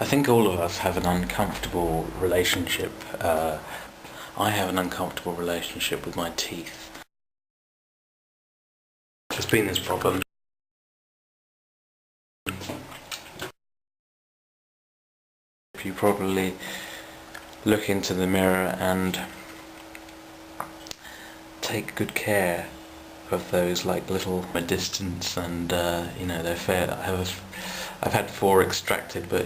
I think all of us have an uncomfortable relationship. I have an uncomfortable relationship with my teeth. There's been this problem. You probably look into the mirror and take good care of those, like, little distance, and you know, they're fair. I've had 4 extracted, but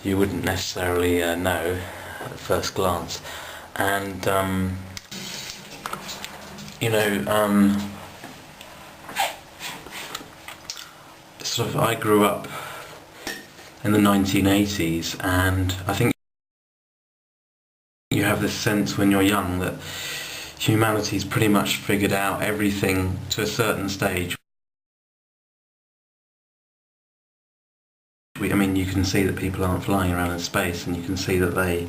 you wouldn't necessarily know at first glance. And you know, sort of, I grew up in the 1980s, and I think you have this sense when you're young that humanity's pretty much figured out everything to a certain stage. I mean, you can see that people aren't flying around in space, and you can see that they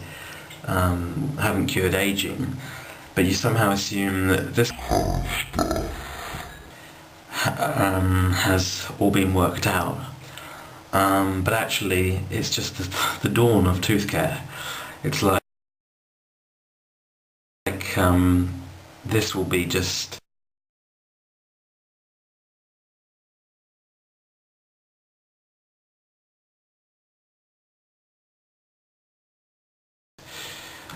haven't cured aging, but you somehow assume that this has all been worked out. But actually, it's just the dawn of tooth care. It's like this will be just...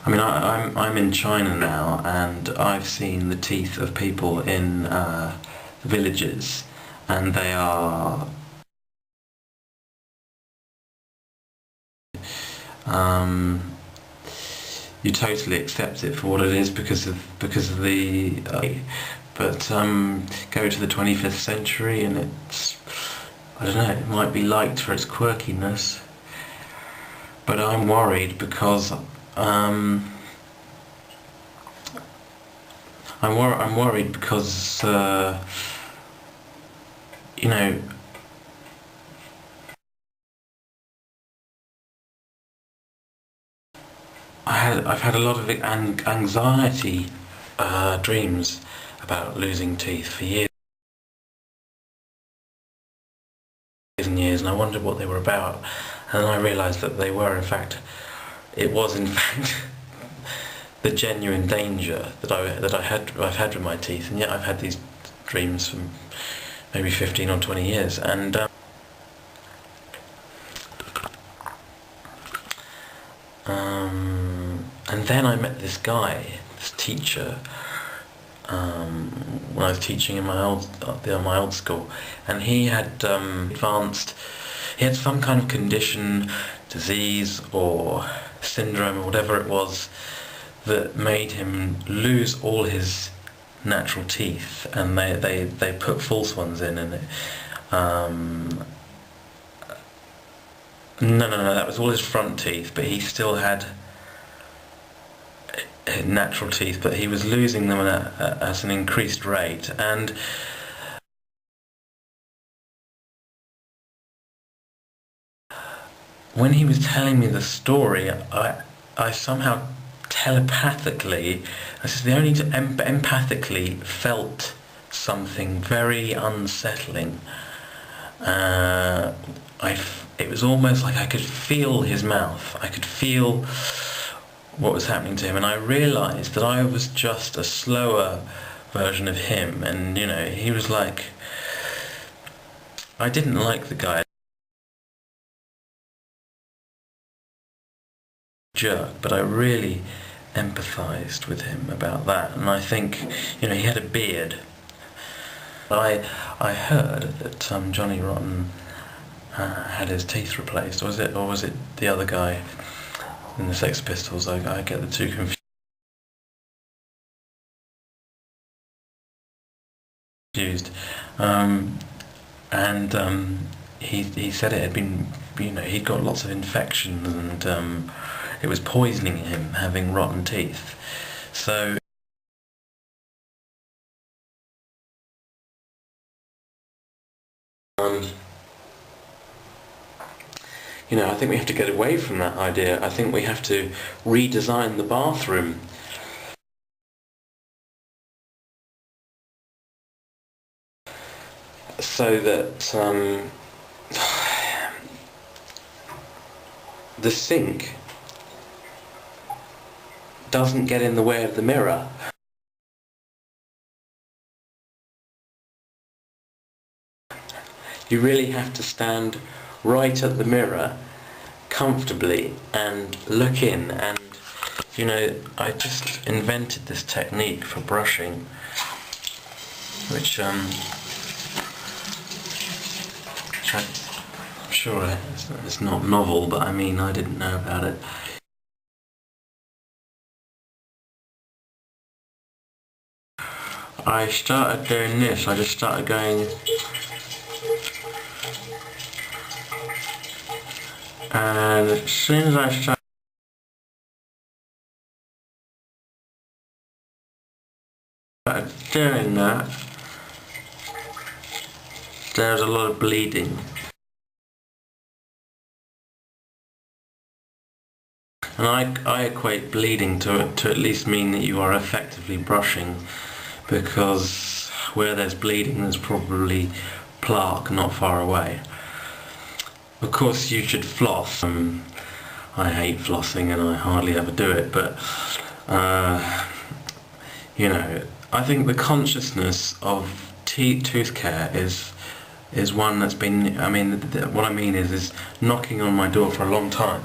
I mean, I'm in China now, and I've seen the teeth of people in villages, and they are you totally accept it for what it is because of the but go to the 25th century and it's, I don't know, it might be liked for its quirkiness, but I'm worried because I'm worried because you know, I've had a lot of anxiety dreams about losing teeth for years and years, and I wondered what they were about, and then I realised that they were, in fact, it was in fact the genuine danger that I've had with my teeth, and yet I've had these dreams for maybe 15 or 20 years, and then I met this guy, this teacher, when I was teaching in my old school, and he had he had some kind of condition, disease or syndrome or whatever it was, that made him lose all his natural teeth, and they put false ones in, and no, that was all his front teeth, but he still had natural teeth, but he was losing them at an increased rate. And when he was telling me the story, I somehow telepathically, this is the only empathically felt something very unsettling. It was almost like I could feel his mouth. I could feel what was happening to him, and I realised that I was just a slower version of him. And you know, he was like, I didn't like the guy, jerk, but I really empathised with him about that. And I think, you know, he had a beard. I heard that Johnny Rotten had his teeth replaced, or was it the other guy in the Sex Pistols? I get the two confused. He said it had been, you know, he'd got lots of infections, and it was poisoning him having rotten teeth. So you know, I think we have to get away from that idea. I think we have to redesign the bathroom so that the sink doesn't get in the way of the mirror. You really have to stand right at the mirror comfortably and look in, and you know, I just invented this technique for brushing, which I'm sure it's not novel, but I mean, I didn't know about it. I started doing this, I just started going, and as soon as I started doing that, there's a lot of bleeding. And I equate bleeding to at least mean that you are effectively brushing, because where there's bleeding there's probably plaque not far away. Of course you should floss. I hate flossing and I hardly ever do it, but you know, I think the consciousness of tooth care is one that's been, I mean, what I mean is knocking on my door for a long time.